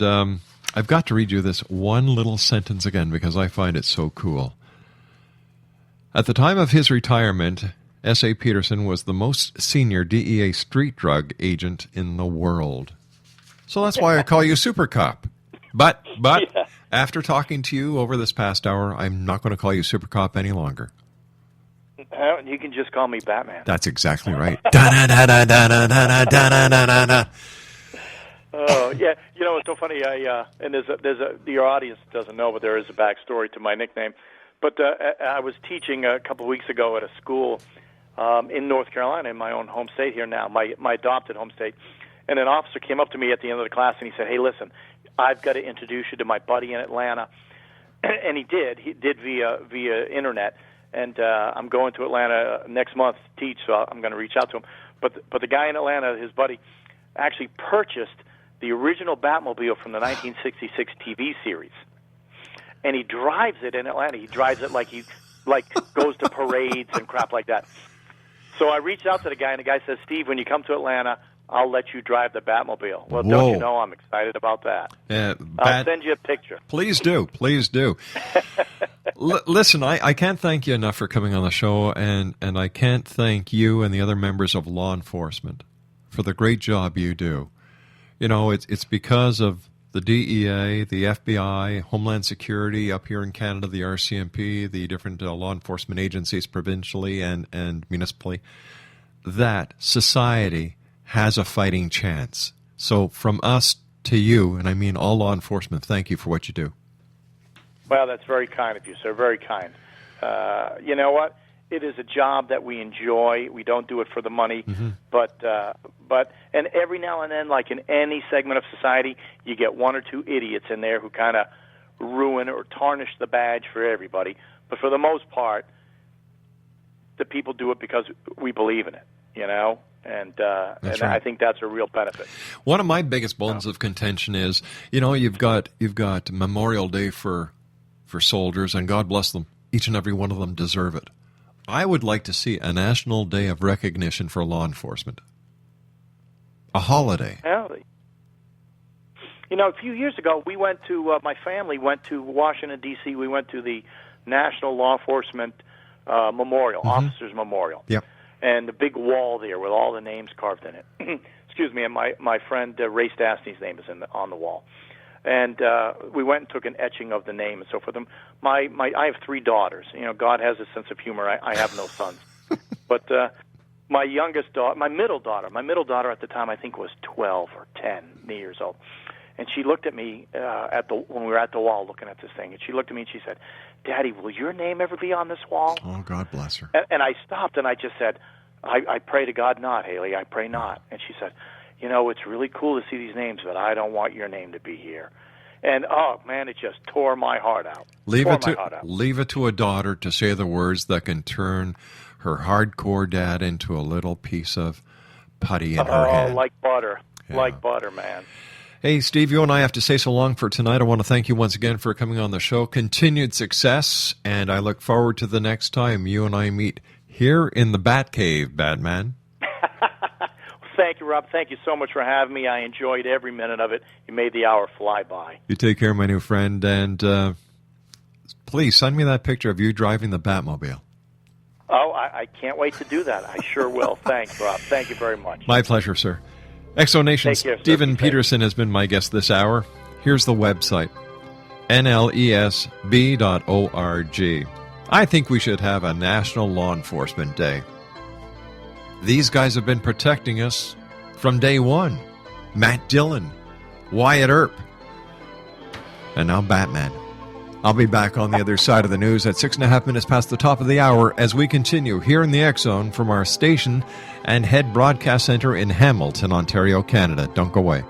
I've got to read you this one little sentence again because I find it so cool. At the time of his retirement, S.A. Peterson was the most senior DEA street drug agent in the world. So that's why I call you Super Cop. But Yeah. after talking to you over this past hour, I'm not going to call you Super Cop any longer. You can just call me Batman. That's exactly right. Da-da-da-da-da-da-da-da-da-da-da. Oh, yeah. You know, it's so funny. And your audience doesn't know, but there is a backstory to my nickname. But I was teaching a couple of weeks ago at a school in North Carolina, in my own home state here now, my adopted home state. And an officer came up to me at the end of the class and he said, "Hey, listen, I've got to introduce you to my buddy in Atlanta." And he did. He did via internet. And I'm going to Atlanta next month to teach, so I'm going to reach out to him. But the guy in Atlanta, his buddy, actually purchased the original Batmobile from the 1966 TV series, and he drives it in Atlanta. He drives it like he goes to parades and crap like that. So I reached out to the guy, and the guy says, "Steve, when you come to Atlanta, I'll let you drive the Batmobile." Well, don't you know I'm excited about that? I'll send you a picture. Please do. Please do. Listen, I can't thank you enough for coming on the show, and I can't thank you and the other members of law enforcement for the great job you do. You know, it's because of the DEA, the FBI, Homeland Security, up here in Canada, the RCMP, the different law enforcement agencies provincially and municipally, that society has a fighting chance. So from us to you, and I mean all law enforcement, thank you for what you do. Well, that's very kind of you, sir. Very kind. You know what? It is a job that we enjoy. We don't do it for the money, but every now and then, like in any segment of society, you get one or two idiots in there who kind of ruin or tarnish the badge for everybody. But for the most part, the people do it because we believe in it. You know. And right. I think that's a real benefit. One of my biggest bones of contention is, you know, you've got Memorial Day for soldiers, and God bless them. Each and every one of them deserve it. I would like to see a National Day of Recognition for law enforcement. A holiday. Yeah. You know, a few years ago, we went to, my family went to Washington, D.C. We went to the National Law Enforcement Memorial, Officers Memorial. Yep. And the big wall there with all the names carved in it. Excuse me, and my friend Ray Stastny's name is on the wall. And we went and took an etching of the name and so forth. I have 3 daughters. You know, God has a sense of humor. I have no sons. But my youngest daughter, my middle daughter at the time I think was 12 or 10 years old. And she looked at me when we were at the wall looking at this thing. And she looked at me and she said, "Daddy, will your name ever be on this wall?" Oh, God bless her. And I stopped and I just said, I pray to God not, Haley. I pray not. And she said, "You know, it's really cool to see these names, but I don't want your name to be here." And, oh, man, it just tore my heart out. Leave it to a daughter to say the words that can turn her hardcore dad into a little piece of putty in her hand. Oh, like butter. Yeah. Like butter, man. Hey, Steve, you and I have to say so long for tonight. I want to thank you once again for coming on the show. Continued success, and I look forward to the next time you and I meet here in the Batcave, Batman. Thank you, Rob. Thank you so much for having me. I enjoyed every minute of it. You made the hour fly by. You take care, my new friend, and please send me that picture of you driving the Batmobile. Oh, I can't wait to do that. I sure will. Thanks, Rob. Thank you very much. My pleasure, sir. Exonation, Take care, Stephen sir. Peterson has been my guest this hour. Here's the website, nlesb.org. I think we should have a National Law Enforcement Day. These guys have been protecting us from day one. Matt Dillon, Wyatt Earp, and now Batman. I'll be back on the other side of the news at 6.5 minutes past the top of the hour as we continue here in the X Zone from our station and head broadcast center in Hamilton, Ontario, Canada. Don't go away.